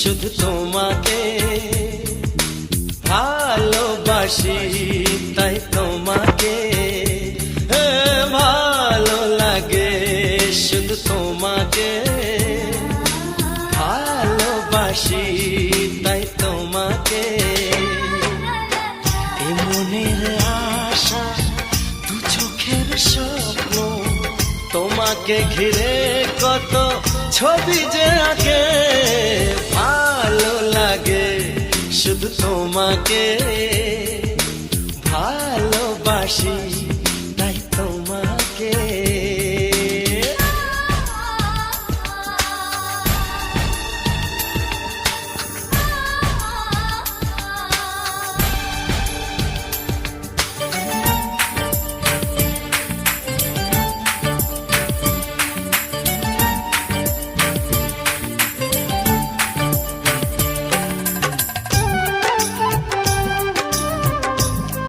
শুধু তোমাকে ভালোবাসি, তাই তোমাকে ভালো লাগে, শুধু তোমাকে ভালোবাসি, তাই তোমাকে। এ মনের আশা, দু চোখের স্বপ্ন, তোমাকে ঘিরে কত ছবি যে আঁকে, ভালো লাগে, শুধু তোমাকে ভালোবাসি।